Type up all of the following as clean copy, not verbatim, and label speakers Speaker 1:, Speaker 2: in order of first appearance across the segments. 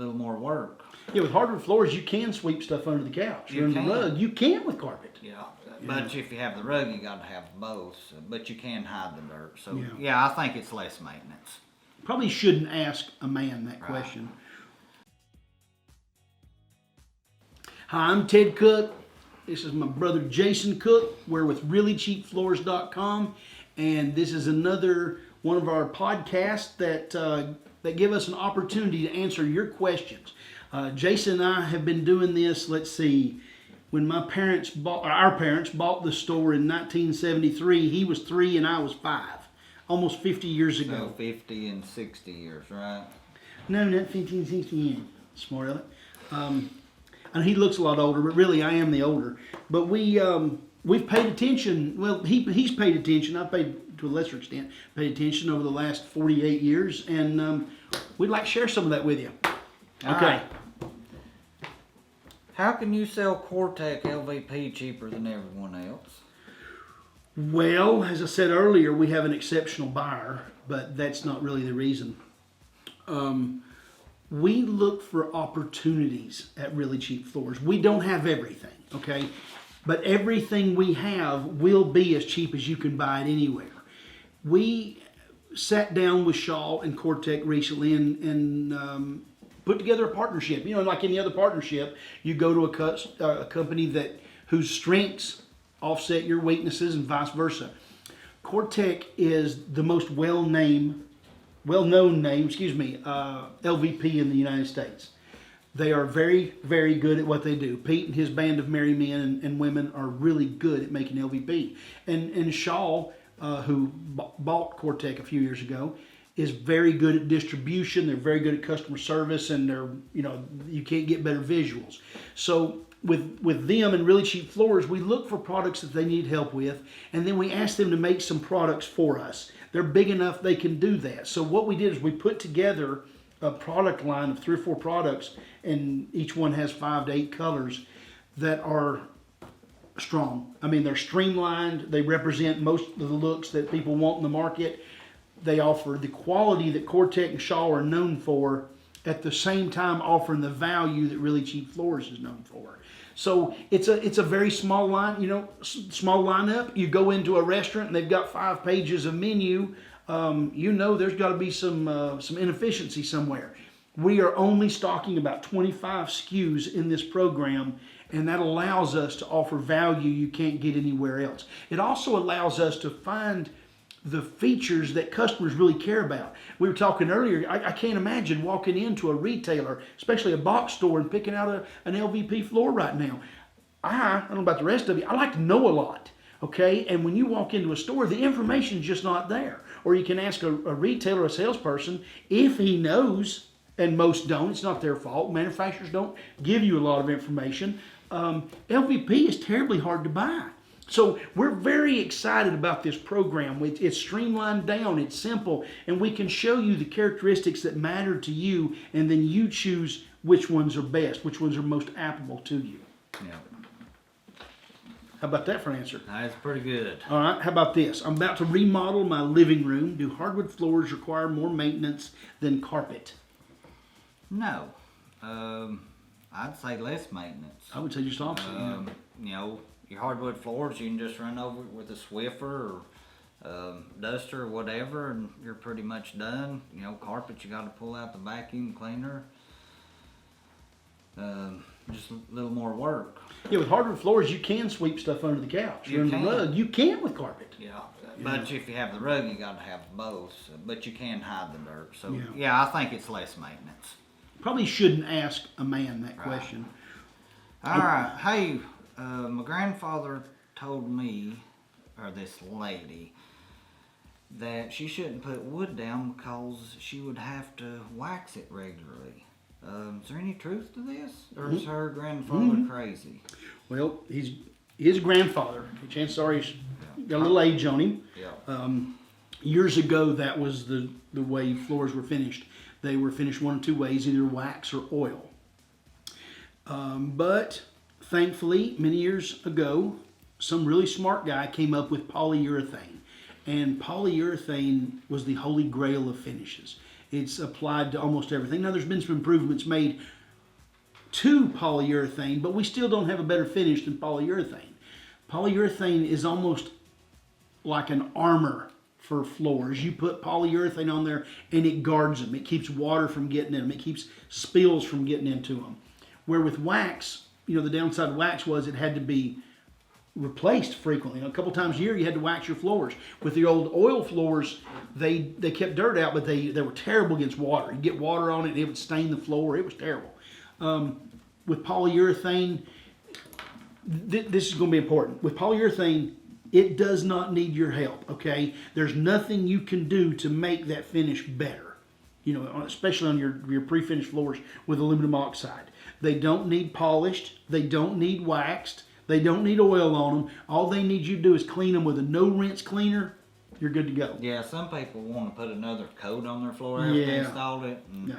Speaker 1: little more work.
Speaker 2: Yeah, with hardwood floors, you can sweep stuff under the couch or under the rug. You can't with carpet.
Speaker 1: Yeah, but if you have the rug, you got to have both. But you can hide the dirt. So yeah, I think it's less maintenance.
Speaker 2: Probably shouldn't ask a man that question. Hi, I'm Ted Cook. This is my brother Jason Cook. We're with reallycheapfloors.com, and this is another one of our podcasts that give us an opportunity to answer your questions. Jason and I have been doing this, let's see, when our parents bought the store in 1973, he was 3 and I was 5, almost 50 years ago.
Speaker 1: So 50 and 60 years, right?
Speaker 2: No, not 50 and 60 years. Smart of it. And he looks a lot older, but really I am the older. But we've paid attention. Well, he's paid attention. I've paid, to a lesser extent, paid attention over the last 48 years, and we'd like to share some of that with you.
Speaker 1: All
Speaker 2: okay.
Speaker 1: Right. How can you sell Cortec LVP cheaper than everyone else?
Speaker 2: Well, as I said earlier, we have an exceptional buyer, but that's not really the reason. We look for opportunities at Really Cheap Floors. We don't have everything, okay? But everything we have will be as cheap as you can buy it anywhere. We sat down with Shaw and Cortec recently and put together a partnership. You know, like any other partnership, you go to a company whose strengths offset your weaknesses and vice versa. Cortec is the most well-known name, LVP in the United States. They are very, very good at what they do. Pete and his band of merry men and women are really good at making LVP. And Shaw, who bought Cortec a few years ago, is very good at distribution. They're very good at customer service, and you can't get better visuals. So with them and Really Cheap Floors, we look for products that they need help with, and then we ask them to make some products for us. They're big enough they can do that. So what we did is we put together a product line of 3 or 4 products, and each one has 5 to 8 colors that are strong. I mean, they're streamlined. They represent most of the looks that people want in the market. They offer the quality that Cortec and Shaw are known for, at the same time offering the value that Really Cheap Floors is known for. So it's a very small line, small lineup. You go into a restaurant and they've got 5 pages of menu. There's got to be some inefficiency somewhere. We are only stocking about 25 SKUs in this program, and that allows us to offer value you can't get anywhere else. It also allows us to find the features that customers really care about. We were talking earlier, I can't imagine walking into a retailer, especially a box store, and picking out an LVP floor right now. I don't know about the rest of you, I like to know a lot, okay? And when you walk into a store, the information is just not there. Or you can ask a retailer, a salesperson, if he knows, and most don't, it's not their fault. Manufacturers don't give you a lot of information. LVP is terribly hard to buy. So we're very excited about this program. It's streamlined down, it's simple, and we can show you the characteristics that matter to you, and then you choose which ones are best, which ones are most applicable to you.
Speaker 1: Yeah.
Speaker 2: How about that for an answer?
Speaker 1: That's pretty good.
Speaker 2: All right, how about this? I'm about to remodel my living room. Do hardwood floors require more maintenance than carpet?
Speaker 1: No. I'd say less maintenance.
Speaker 2: I would say just opposite.
Speaker 1: Your hardwood floors, you can just run over it with a Swiffer or duster or whatever, and you're pretty much done. Carpet, you got to pull out the vacuum cleaner. Just a little more work.
Speaker 2: Yeah, with hardwood floors, you can sweep stuff under the couch or under the rug. You can't with carpet.
Speaker 1: Yeah, but if you have the rug, you got to have both. But you can hide the dirt. So yeah, I think it's less maintenance.
Speaker 2: Probably shouldn't ask a man that question.
Speaker 1: All right. Hey, my grandfather told me, or this lady, that she shouldn't put wood down because she would have to wax it regularly. Is there any truth to this? Or is her grandfather crazy?
Speaker 2: Well, his grandfather, chances are he's got a little age on him.
Speaker 1: Yeah.
Speaker 2: Years ago, that was the way floors were finished. They were finished one of 2 ways, either wax or oil. But thankfully, many years ago, some really smart guy came up with polyurethane. And polyurethane was the holy grail of finishes. It's applied to almost everything. Now, there's been some improvements made to polyurethane, but we still don't have a better finish than polyurethane. Polyurethane is almost like an armor for floors. You put polyurethane on there and it guards them. It keeps water from getting in them. It keeps spills from getting into them. Where with wax, the downside of wax was it had to be replaced frequently. A couple times a year you had to wax your floors. With the old oil floors, they kept dirt out, but they were terrible against water. You get water on it, it would stain the floor. It was terrible. With polyurethane, this is going to be important. With polyurethane, it does not need your help, okay? There's nothing you can do to make that finish better, especially on your pre-finished floors with aluminum oxide. They don't need polished. They don't need waxed. They don't need oil on them. All they need you to do is clean them with a no-rinse cleaner. You're good to go.
Speaker 1: Yeah, some people want to put another coat on their floor after they installed it.
Speaker 2: No.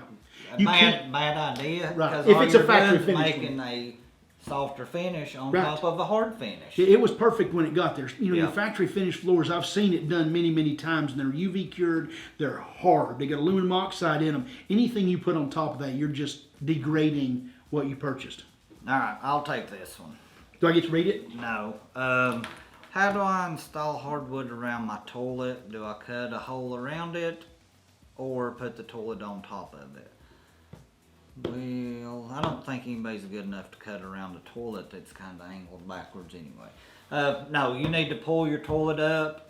Speaker 1: Bad idea.
Speaker 2: Right.
Speaker 1: Because
Speaker 2: If
Speaker 1: all
Speaker 2: it's a
Speaker 1: you're
Speaker 2: factory
Speaker 1: doing is
Speaker 2: finish
Speaker 1: making a softer finish on
Speaker 2: Right.
Speaker 1: top of a hard finish.
Speaker 2: It was perfect when it got there. Your
Speaker 1: Yeah.
Speaker 2: factory finished floors, I've seen it done many, many times, and they're UV cured. They're hard. They got aluminum oxide in them. Anything you put on top of that, you're just degrading what you purchased.
Speaker 1: All right, I'll take this one.
Speaker 2: Do I get to read it?
Speaker 1: No. How do I install hardwood around my toilet? Do I cut a hole around it or put the toilet on top of it? Well, I don't think anybody's good enough to cut around a toilet that's kind of angled backwards anyway. No, you need to pull your toilet up.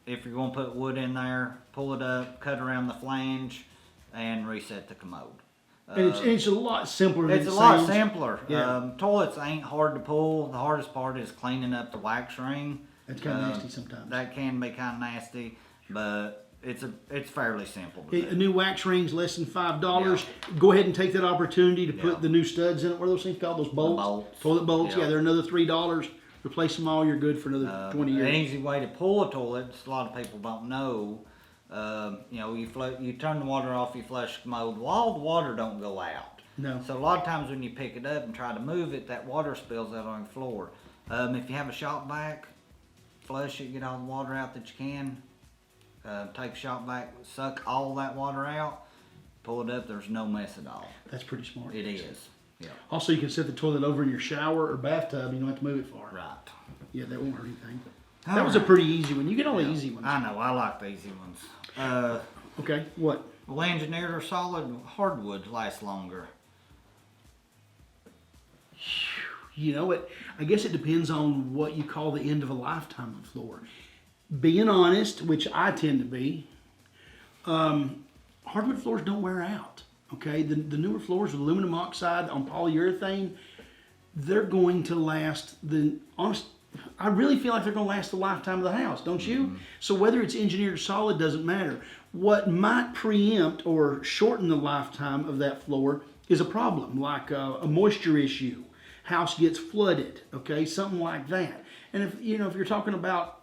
Speaker 1: If you're going to put wood in there, pull it up, cut around the flange, and reset the commode.
Speaker 2: And it's a lot simpler than
Speaker 1: It's
Speaker 2: it
Speaker 1: a lot
Speaker 2: sounds.
Speaker 1: simpler.
Speaker 2: Yeah.
Speaker 1: Toilets ain't hard to pull. The hardest part is cleaning up the wax ring.
Speaker 2: It's kind of nasty sometimes.
Speaker 1: That can be kind of nasty, but it's fairly simple to
Speaker 2: A
Speaker 1: do.
Speaker 2: new wax ring's less than $5. Go ahead and take that opportunity to put
Speaker 1: Yeah.
Speaker 2: the new studs in it. What are those things called? Those bolts?
Speaker 1: bolts.
Speaker 2: Toilet bolts.
Speaker 1: Yeah.
Speaker 2: Yeah, they're another $3. Replace them all. You're good for another 20
Speaker 1: An
Speaker 2: years.
Speaker 1: easy way to pull a toilet, a lot of people don't know. You turn the water off, you flush the commode. Well, all the water don't go out.
Speaker 2: No.
Speaker 1: So a lot of times when you pick it up and try to move it, that water spills out on the floor. If you have a shop vac, flush it, get all the water out that you can. Take a shop vac, suck all that water out, pull it up. There's no mess at all.
Speaker 2: That's pretty smart.
Speaker 1: It is. Yeah.
Speaker 2: Also, you can set the toilet over in your shower or bathtub. You don't have to move it far.
Speaker 1: Right.
Speaker 2: Yeah, that won't hurt anything.
Speaker 1: All
Speaker 2: That was a
Speaker 1: right.
Speaker 2: pretty easy one. You get all the
Speaker 1: Yeah.
Speaker 2: easy ones.
Speaker 1: I know. I like the easy ones.
Speaker 2: Okay, what?
Speaker 1: Well, engineered or solid hardwood lasts longer.
Speaker 2: You know what? I guess it depends on what you call the end of a lifetime of a floor. Being honest, which I tend to be, hardwood floors don't wear out. Okay, the newer floors with aluminum oxide on polyurethane, they're going to last I really feel like they're going to last the lifetime of the house, don't you?
Speaker 1: Mm-hmm.
Speaker 2: So whether it's engineered or solid doesn't matter. What might preempt or shorten the lifetime of that floor is a problem, like a moisture issue. House gets flooded, okay, something like that. And if you're talking about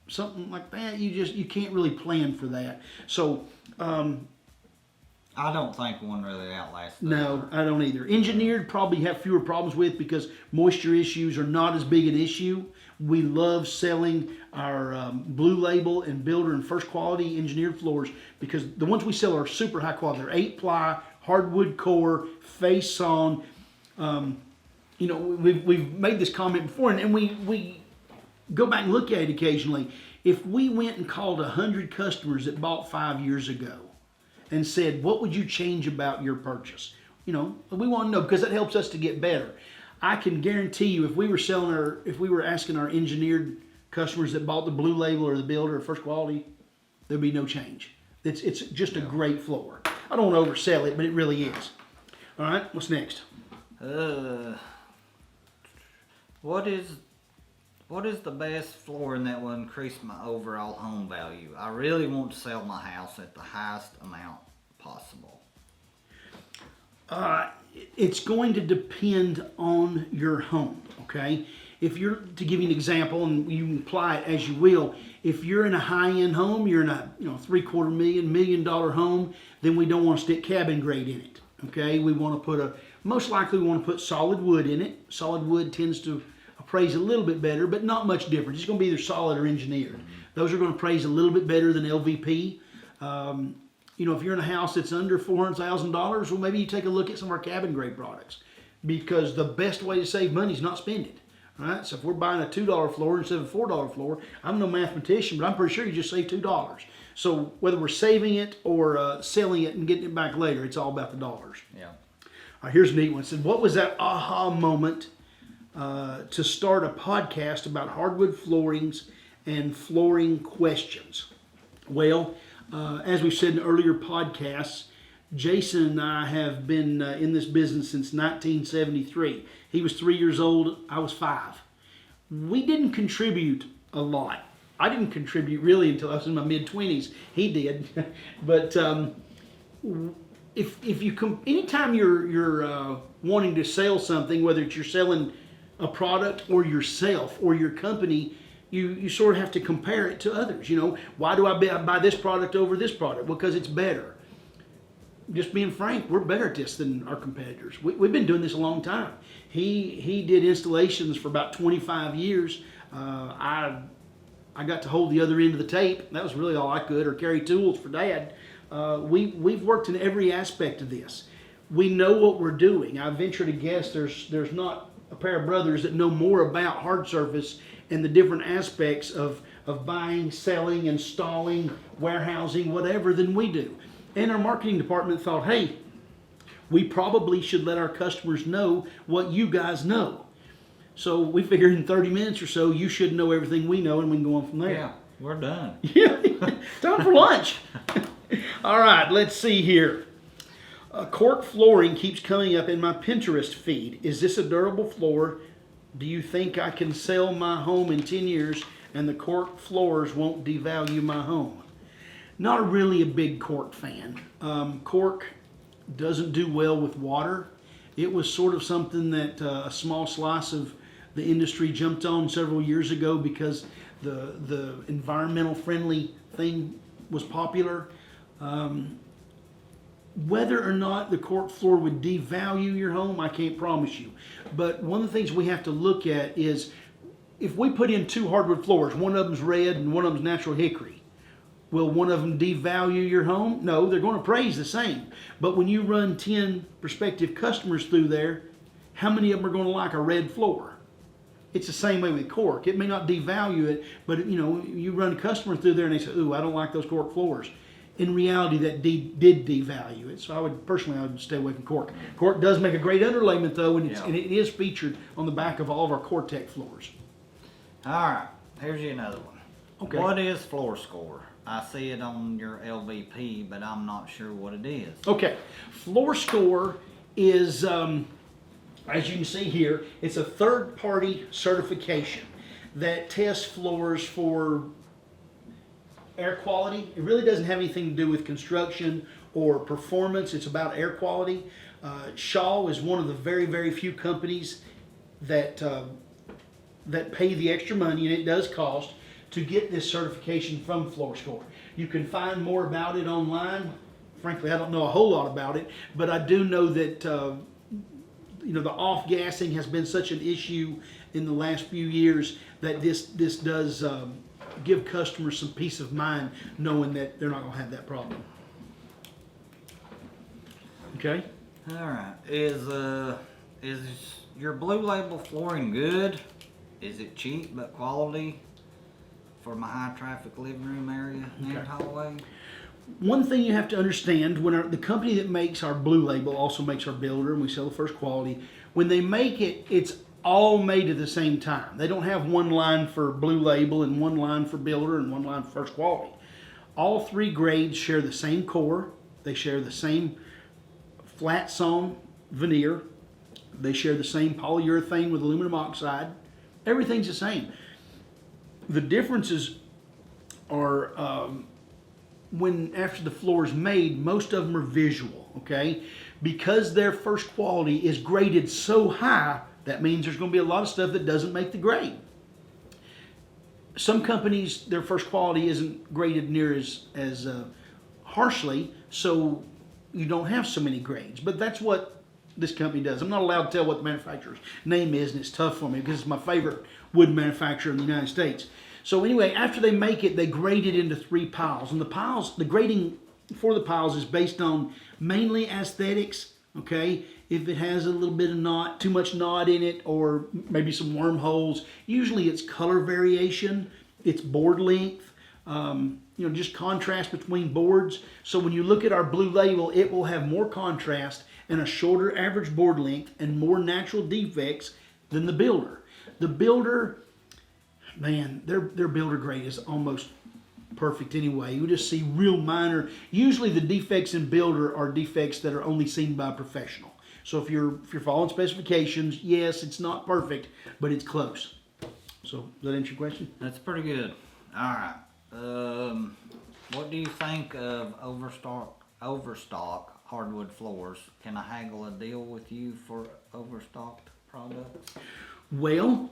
Speaker 2: something like that, you can't really plan for that. So
Speaker 1: I don't think one really outlasts the
Speaker 2: no,
Speaker 1: other.
Speaker 2: I don't either. Engineered probably have fewer problems with because moisture issues are not as big an issue. We love selling our Blue Label and Builder and First Quality engineered floors because the ones we sell are super high quality. They're 8-ply, hardwood core, face sawn. We've made this comment before, and we go back and look at it occasionally. If we went and called 100 customers that bought 5 years ago and said, what would you change about your purchase? We want to know because that helps us to get better. I can guarantee you if we were asking our engineered customers that bought the Blue Label or the Builder or First Quality, there'd be no change. It's just a great floor. I don't want to oversell it, but it really is. All right, what's next?
Speaker 1: What is the best flooring that will increase my overall home value? I really want to sell my house at the highest amount possible.
Speaker 2: It's going to depend on your home, okay? If you're, to give you an example, and you can apply it as you will, if you're in a high-end home, you're in a $750,000, $1 million home, then we don't want to stick cabin grade in it, okay? We want to most likely we want to put solid wood in it. Solid wood tends to appraise a little bit better, but not much different. It's going to be either solid or engineered. Those are going to appraise a little bit better than LVP. if you're in a house that's under $400,000, well, maybe you take a look at some of our cabin grade products, because the best way to save money is not spend it. All right, so if we're buying a $2 floor instead of a $4 floor, I'm no mathematician, but I'm pretty sure you just save $2. So whether we're saving it or selling it and getting it back later, it's all about the dollars.
Speaker 1: Yeah.
Speaker 2: All right, here's a neat one. It said, what was that aha moment to start a podcast about hardwood floorings and flooring questions? Well, as we said in earlier podcasts, Jason and I have been in this business since 1973. He was 3 years old. I was 5. We didn't contribute a lot. I didn't contribute really until I was in my mid-20s. He did. But if you anytime you're wanting to sell something, whether it's you're selling a product or yourself or your company, you sort of have to compare it to others. Why do I buy this product over this product? Well, because it's better. Just being frank, we're better at this than our competitors. We've been doing this a long time. He did installations for about 25 years. I got to hold the other end of the tape. That was really all I could, or carry tools for Dad. We've worked in every aspect of this. We know what we're doing. I venture to guess there's not a pair of brothers that know more about hard surface and the different aspects of buying, selling, installing, warehousing, whatever, than we do. And our marketing department thought, hey, we probably should let our customers know what you guys know. So we figured in 30 minutes or so, you should know everything we know, and we can go on from there.
Speaker 1: Yeah, we're done.
Speaker 2: Yeah, time for lunch. All right, let's see here. Cork Flooring keeps coming up in my Pinterest feed. Is this a durable floor? Do you think I can sell my home in 10 years and the cork floors won't devalue my home? Not really a big cork fan. Cork doesn't do well with water. It was sort of something that a small slice of the industry jumped on several years ago because the environmental friendly thing was popular. Whether or not the cork floor would devalue your home, I can't promise you. But one of the things we have to look at is if we put in 2 hardwood floors, one of them's red and one of them's natural hickory, will one of them devalue your home? No, they're going to appraise the same. But when you run 10 prospective customers through there, how many of them are going to like a red floor? It's the same way with cork. It may not devalue it, but you run a customer through there and they say, ooh, I don't like those cork floors. In reality, that did devalue it. So I would stay away from cork. Cork does make a great underlayment though, and it is featured on the back of all of our Cortec floors.
Speaker 1: All right, here's you another one.
Speaker 2: Okay.
Speaker 1: What is floor score? I see it on your LVP, but I'm not sure what it is.
Speaker 2: Okay, floor score is, as you can see here, it's a third-party certification that tests floors for air quality. It really doesn't have anything to do with construction or performance. It's about air quality. Shaw is one of the very, very few companies that pay the extra money, and it does cost, to get this certification from FloorScore. You can find more about it online. Frankly, I don't know a whole lot about it, but I do know that the off-gassing has been such an issue in the last few years that this does give customers some peace of mind knowing that they're not going to have that problem. Okay?
Speaker 1: All right. Is your Blue Label flooring good? Is it cheap but quality for my high traffic living room area and hallway?
Speaker 2: One thing you have to understand, when the company that makes our Blue Label also makes our builder, and we sell the first quality, when they make it, it's all made at the same time. They don't have one line for Blue Label and one line for builder and one line for first quality. All 3 grades share the same core. They share the same flat sawn veneer. They share the same polyurethane with aluminum oxide. Everything's the same. The differences are when after the floor is made, most of them are visual, okay? Because their first quality is graded so high, that means there's going to be a lot of stuff that doesn't make the grade. Some companies, their first quality isn't graded near as harshly, so you don't have so many grades. But that's what this company does. I'm not allowed to tell what the manufacturer's name is, and it's tough for me because it's my favorite wood manufacturer in the United States. So anyway, after they make it, they grade it into 3 piles. And the grading for the piles is based on mainly aesthetics. Okay, if it has a little bit of knot, too much knot in it, or maybe some wormholes, usually it's color variation, it's board length, just contrast between boards. So when you look at our blue label, it will have more contrast and a shorter average board length and more natural defects than the builder. The builder, man, their builder grade is almost perfect anyway. You just see real minor. Usually the defects in builder are defects that are only seen by a professional. So if you're following specifications, yes, it's not perfect, but it's close. So does that answer your question?
Speaker 1: That's pretty good. All right. What do you think of Overstock hardwood floors? Can I haggle a deal with you for Overstocked products?
Speaker 2: Well,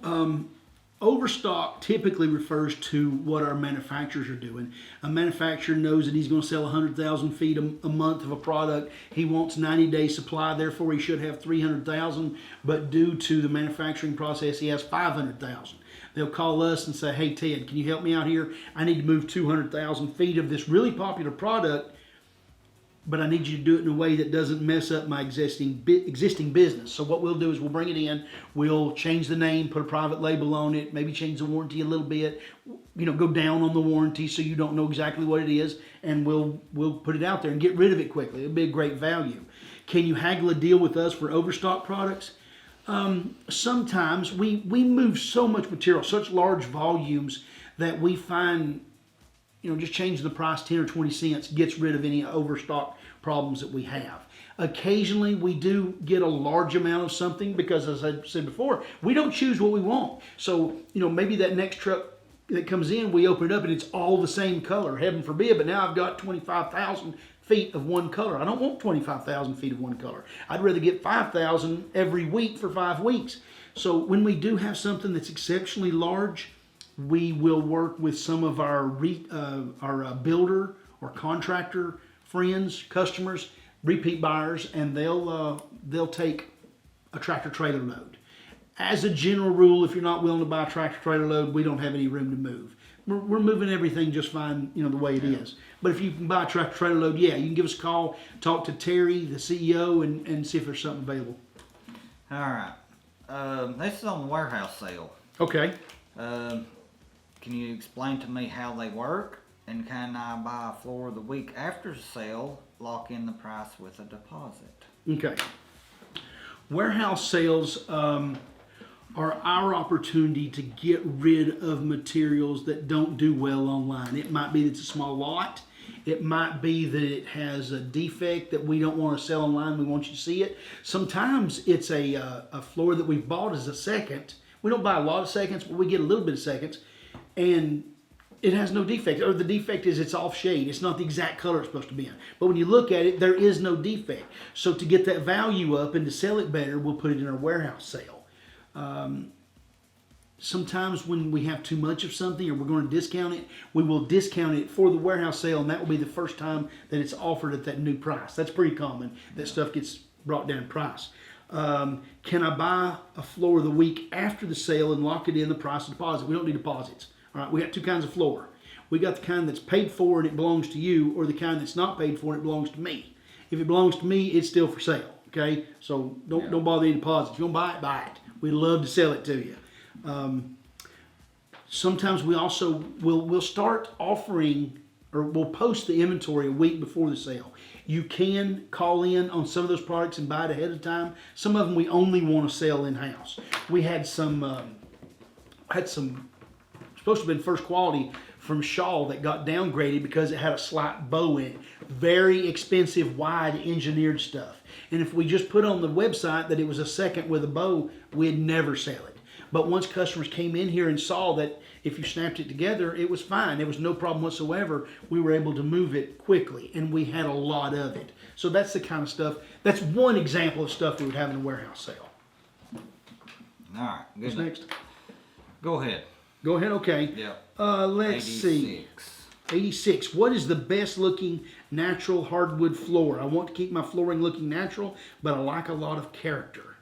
Speaker 2: Overstock typically refers to what our manufacturers are doing. A manufacturer knows that he's going to sell 100,000 feet a month of a product. He wants 90-day supply, therefore he should have 300,000, but due to the manufacturing process, he has 500,000. They'll call us and say, hey, Ted, can you help me out here? I need to move 200,000 feet of this really popular product, but I need you to do it in a way that doesn't mess up my existing business. So what we'll do is we'll bring it in, we'll change the name, put a private label on it, maybe change the warranty a little bit, go down on the warranty so you don't know exactly what it is, and we'll put it out there and get rid of it quickly. It'll be a great value. Can you haggle a deal with us for Overstock products? Sometimes we move so much material, such large volumes, that we find just changing the price 10 or 20 cents gets rid of any overstock problems that we have. Occasionally we do get a large amount of something because, as I said before, we don't choose what we want. So maybe that next truck that comes in, we open it up and it's all the same color, heaven forbid, but now I've got 25,000 feet of one color. I don't want 25,000 feet of one color. I'd rather get 5,000 every week for 5 weeks. So when we do have something that's exceptionally large, we will work with some of our builder or contractor friends, customers, repeat buyers, and they'll take a tractor trailer load. As a general rule, if you're not willing to buy a tractor trailer load, we don't have any room to move. We're moving everything just fine, the way it is. But if you can buy a tractor trailer load, yeah, you can give us a call, talk to Terry, the CEO, and see if there's something available.
Speaker 1: All right. This is on the warehouse sale.
Speaker 2: Okay.
Speaker 1: Can you explain to me how they work? And can I buy a floor the week after the sale, lock in the price with a deposit?
Speaker 2: Okay. Warehouse sales are our opportunity to get rid of materials that don't do well online. It might be that it's a small lot. It might be that it has a defect that we don't want to sell online. We want you to see it. Sometimes it's a floor that we've bought as a second. We don't buy a lot of seconds, but we get a little bit of seconds. And it has no defect, or the defect is it's off shade. It's not the exact color it's supposed to be in. But when you look at it, there is no defect. So to get that value up and to sell it better, we'll put it in our warehouse sale. Sometimes when we have too much of something or we're going to discount it, we will discount it for the warehouse sale, and that will be the first time that it's offered at that new price. That's pretty common, that stuff gets brought down in price. Can I buy a floor the week after the sale and lock it in the price of deposit? We don't need deposits. All right, we got two kinds of floor. We got the kind that's paid for and it belongs to you, or the kind that's not paid for and it belongs to me. If it belongs to me, it's still for sale. Okay, so don't bother any deposits. If you want to buy it, buy it. We'd love to sell it to you. Sometimes we also we'll start offering, or we'll post the inventory a week before the sale. You can call in on some of those products and buy it ahead of time. Some of them we only want to sell in-house. We had some supposed to have been first quality from Shaw that got downgraded because it had a slight bow in it. Very expensive, wide engineered stuff. And if we just put on the website that it was a second with a bow, we'd never sell it. But once customers came in here and saw that if you snapped it together, it was fine. There was no problem whatsoever. We were able to move it quickly, and we had a lot of it. So that's the kind of stuff, that's one example of stuff we would have in a warehouse sale.
Speaker 1: All right, good.
Speaker 2: What's next?
Speaker 1: Go ahead.
Speaker 2: Go ahead, okay.
Speaker 1: Yeah.
Speaker 2: Let's see. 86. What is the best looking natural hardwood floor? I want to keep my flooring looking natural, but I like a lot of character.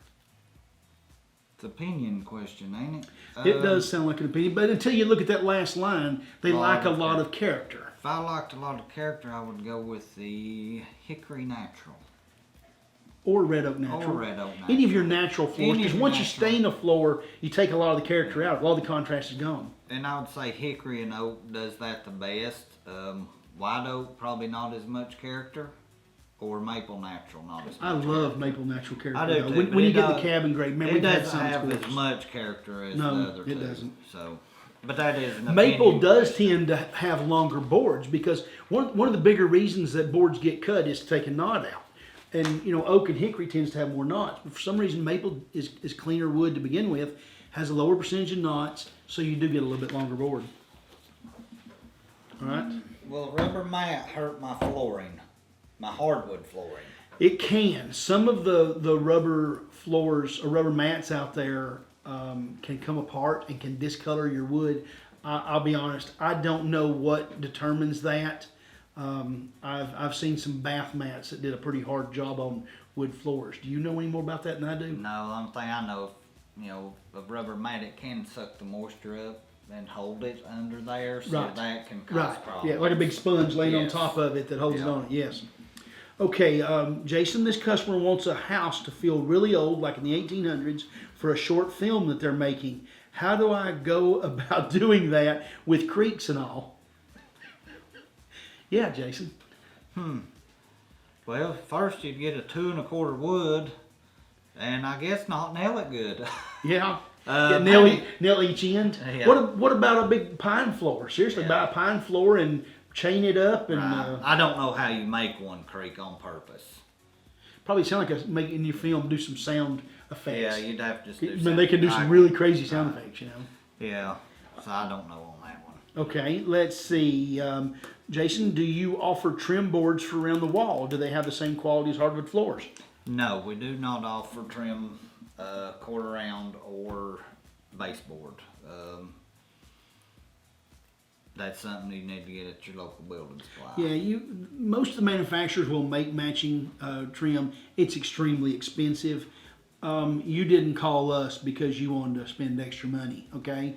Speaker 1: It's an opinion question, ain't it?
Speaker 2: It does sound like an opinion, but until you look at that last line, they like a lot of character.
Speaker 1: If I liked a lot of character, I would go with the hickory natural.
Speaker 2: Or red oak natural.
Speaker 1: Or red oak natural.
Speaker 2: Any of your natural floors,
Speaker 1: Any
Speaker 2: because
Speaker 1: of
Speaker 2: once you
Speaker 1: natural.
Speaker 2: stain a floor, you take a lot of the character out. A lot of the contrast is gone.
Speaker 1: And I would say hickory and oak does that the best. White oak, probably not as much character. Or maple natural, not as much
Speaker 2: I love maple natural character.
Speaker 1: I do
Speaker 2: though.
Speaker 1: too,
Speaker 2: When,
Speaker 1: but
Speaker 2: when you
Speaker 1: it
Speaker 2: get the
Speaker 1: does-
Speaker 2: cabin grade, man,
Speaker 1: It
Speaker 2: we've had
Speaker 1: doesn't
Speaker 2: some
Speaker 1: have
Speaker 2: scores.
Speaker 1: as much character as
Speaker 2: No,
Speaker 1: the other
Speaker 2: it
Speaker 1: two.
Speaker 2: doesn't.
Speaker 1: So, but that is an
Speaker 2: Maple
Speaker 1: opinion
Speaker 2: does
Speaker 1: question.
Speaker 2: tend to have longer boards because one of the bigger reasons that boards get cut is to take a knot out. And you know, oak and hickory tends to have more knots. But for some reason, maple is cleaner wood to begin with, has a lower percentage of knots, so you do get a little bit longer board. All right.
Speaker 1: Will rubber mat hurt my flooring? My hardwood flooring?
Speaker 2: It can. Some of the rubber floors or rubber mats out there can come apart and can discolor your wood. I'll be honest, I don't know what determines that. I've seen some bath mats that did a pretty hard job on wood floors. Do you know any more about that than I do?
Speaker 1: No, the only thing I know, a rubber mat, it can suck the moisture up and hold it under there, so
Speaker 2: Right.
Speaker 1: that can cause
Speaker 2: Right.
Speaker 1: problems.
Speaker 2: Yeah, like a big sponge laying on
Speaker 1: Yes.
Speaker 2: top of it that holds it
Speaker 1: Yeah.
Speaker 2: on it. Yes. Okay, Jason, this customer wants a house to feel really old, like in the 1800s, for a short film that they're making. How do I go about doing that with creaks and all? Yeah, Jason.
Speaker 1: Well, first you'd get a 2 1/4 wood, and I guess not nail it good.
Speaker 2: Yeah.
Speaker 1: Maybe-
Speaker 2: nail each end.
Speaker 1: Yeah.
Speaker 2: What about a big pine floor? Seriously,
Speaker 1: Yeah.
Speaker 2: buy a pine floor and chain it up and
Speaker 1: I don't know how you make one creak on purpose.
Speaker 2: probably sound like making your film do some sound
Speaker 1: Yeah,
Speaker 2: effects.
Speaker 1: you'd have to just
Speaker 2: I
Speaker 1: do
Speaker 2: mean, they can do some really crazy sound effects, you know.
Speaker 1: Yeah, so I don't know on that one.
Speaker 2: Okay, let's see. Jason, do you offer trim boards for around the wall? Do they have the same quality as hardwood floors?
Speaker 1: No, we do not offer trim, quarter round or baseboard. That's something you need to get at your local building supply.
Speaker 2: Yeah, most of the manufacturers will make matching trim. It's extremely expensive. You didn't call us because you wanted to spend extra money, okay?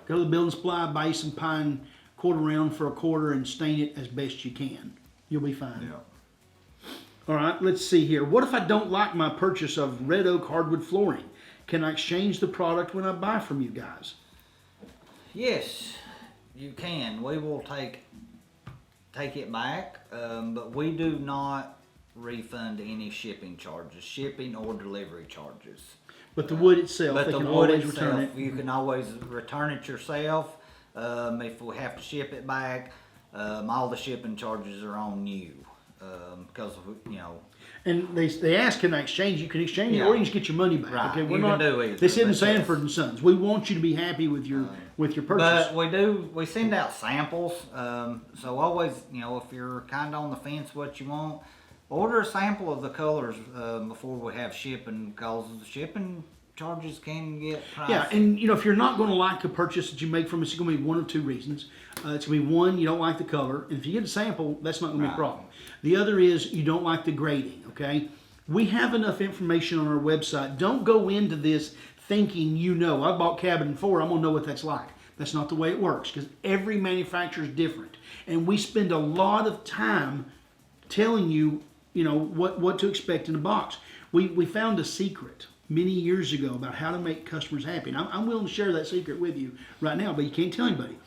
Speaker 2: Go to the building supply, buy you some pine quarter round for a quarter and stain it as best you can. You'll be fine.
Speaker 1: Yeah.
Speaker 2: All right, let's see here. What if I don't like my purchase of red oak hardwood flooring? Can I exchange the product when I buy from you guys?
Speaker 1: Yes, you can. We will take it back, but we do not refund any shipping charges, shipping or delivery charges.
Speaker 2: But the wood itself,
Speaker 1: But
Speaker 2: they
Speaker 1: the
Speaker 2: can
Speaker 1: wood
Speaker 2: always
Speaker 1: itself,
Speaker 2: return it.
Speaker 1: you can always return it yourself. If we have to ship it back, all the shipping charges are on you, because
Speaker 2: And they ask, can I exchange? You can exchange it,
Speaker 1: Yeah.
Speaker 2: or you can just get your money back.
Speaker 1: Right,
Speaker 2: Okay, we're
Speaker 1: you can
Speaker 2: not.
Speaker 1: do either,
Speaker 2: This isn't
Speaker 1: but
Speaker 2: Sanford
Speaker 1: yes.
Speaker 2: and Sons. We want you to be happy with your purchase.
Speaker 1: But we send out samples. So always, if you're kind of on the fence what you want, order a sample of the colors before we have shipping, because the shipping charges can get pricey.
Speaker 2: Yeah, and if you're not going to like a purchase that you make from us, it's going to be one of two reasons. It's going to be one, you don't like the color, and if you get a sample, that's not going to be a
Speaker 1: Right.
Speaker 2: problem. The other is you don't like the grading. Okay, we have enough information on our website. Don't go into this thinking I bought Cabin 4, I'm going to know what that's like. That's not the way it works, because every manufacturer is different, and we spend a lot of time telling you, what to expect in a box. We found a secret many years ago about how to make customers happy. And I'm willing to share that secret with you right now, but you can't tell anybody.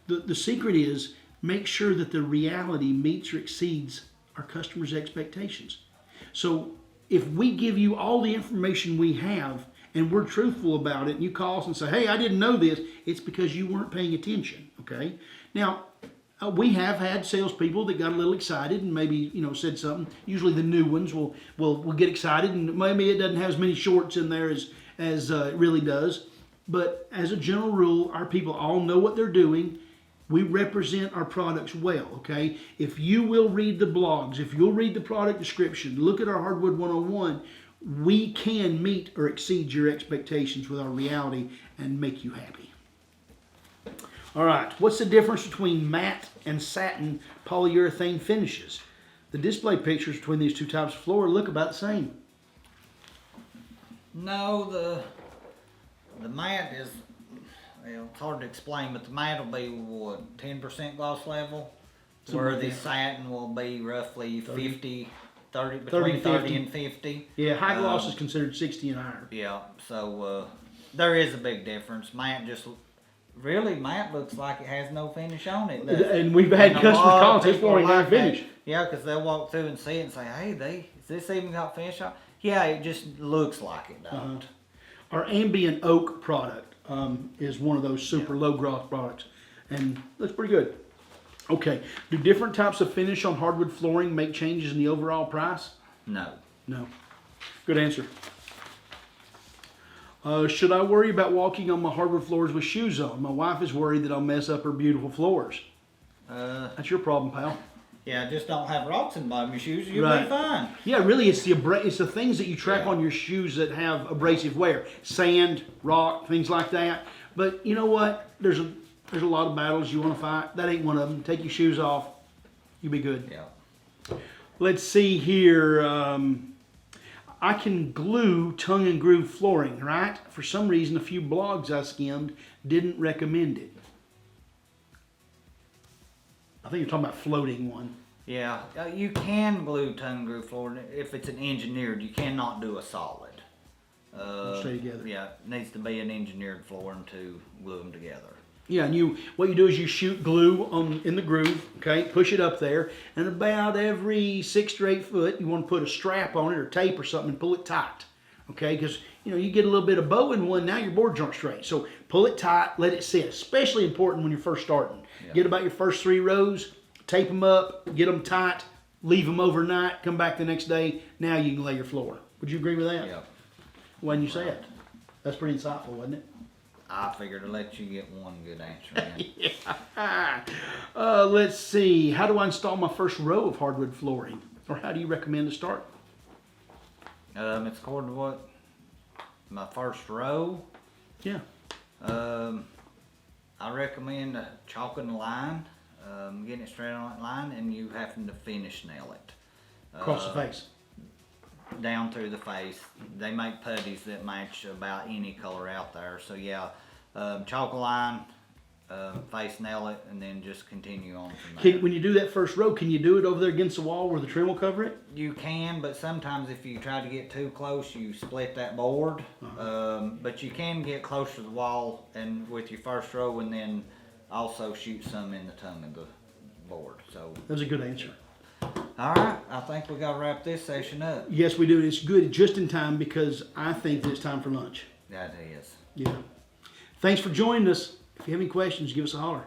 Speaker 2: The secret is make sure that the reality meets or exceeds our customers' expectations. So if we give you all the information we have and we're truthful about it, and you call us and say, hey, I didn't know this, it's because you weren't paying attention, okay? Now, we have had salespeople that got a little excited and maybe said something. Usually the new ones will get excited, and maybe it doesn't have as many shorts in there as it really does. But as a general rule, our people all know what they're doing. We represent our products well. Okay, if you will read the blogs, if you'll read the product description, look at our Hardwood 101. We can meet or exceed your expectations with our reality and make you happy. All right, what's the difference between matte and satin polyurethane finishes? The display pictures between these two types of floor look about the same.
Speaker 1: No, the mat is, it's hard to explain, but the mat will be 10% gloss level, Where
Speaker 2: like
Speaker 1: the
Speaker 2: that.
Speaker 1: satin will be roughly 50, 30,
Speaker 2: 30,
Speaker 1: between 30
Speaker 2: 50.
Speaker 1: and 50.
Speaker 2: Yeah, high gloss is considered 60 and higher.
Speaker 1: Yeah, so there is a big difference. Matte looks like it has no finish on it. doesn't it?
Speaker 2: And we've had
Speaker 1: And a
Speaker 2: customers
Speaker 1: lot
Speaker 2: call
Speaker 1: of
Speaker 2: us, this
Speaker 1: people
Speaker 2: flooring
Speaker 1: like
Speaker 2: not finished.
Speaker 1: that. Yeah, because they'll walk through and see it and say, hey, is this even got finish on? Yeah, it just looks like it don't.
Speaker 2: Our ambient oak product is one of those super low gloss products, and looks pretty good. Okay, do different types of finish on hardwood flooring make changes in the overall price?
Speaker 1: No.
Speaker 2: No. Good answer. Should I worry about walking on my hardwood floors with shoes on? My wife is worried that I'll mess up her beautiful floors. That's your problem, pal.
Speaker 1: Yeah, just don't have rocks in the bottom of your shoes. You'll
Speaker 2: Right.
Speaker 1: be fine.
Speaker 2: Yeah, really, it's the things that you track
Speaker 1: Yeah.
Speaker 2: on your shoes that have abrasive wear, sand, rock, things like that. But you know what? There's a lot of battles you want to fight. That ain't one of them. Take your shoes off, you'll be good.
Speaker 1: Yeah.
Speaker 2: Let's see here. I can glue tongue and groove flooring, right? For some reason, a few blogs I skimmed didn't recommend it. I think you're talking about floating one.
Speaker 1: Yeah, you can glue tongue groove flooring if it's an engineered. You cannot do a solid.
Speaker 2: Stay together.
Speaker 1: Yeah, it needs to be an engineered flooring to glue them together.
Speaker 2: Yeah, and what you do is you shoot glue in the groove, okay, push it up there, and about every 6 to 8 foot, you want to put a strap on it or tape or something and pull it tight, okay, because you get a little bit of bow in one, now your boards aren't straight. So pull it tight, let it sit, especially important when you're first starting.
Speaker 1: Yeah.
Speaker 2: Get about your first 3 rows, tape them up, get them tight, leave them overnight, come back the next day, now you can lay your floor. Would you agree with that?
Speaker 1: Yeah.
Speaker 2: Why didn't you say it? That's pretty insightful, wasn't it?
Speaker 1: I figured to let you get one good answer in.
Speaker 2: Let's see. How do I install my first row of hardwood flooring? Or how do you recommend to start?
Speaker 1: It's according to what? My first row.
Speaker 2: Yeah.
Speaker 1: I recommend chalking the line, getting it straight on that line, and you having to finish nail it.
Speaker 2: Across the face.
Speaker 1: Down through the face. They make putties that match about any color out there. So yeah, chalk a line, face nail it, and then just continue on from there.
Speaker 2: When you do that first row, can you do it over there against the wall where the trim will cover it?
Speaker 1: You can, but sometimes if you try to get too close, you split that board. But you can get close to the wall and with your first row, and then also shoot some in the tongue of the board. So
Speaker 2: That's a good answer.
Speaker 1: all right, I think we got to wrap this session up.
Speaker 2: Yes, we do. It's good just in time because I think that it's time for lunch.
Speaker 1: That is.
Speaker 2: Yeah. Thanks for joining us. If you have any questions, give us a holler.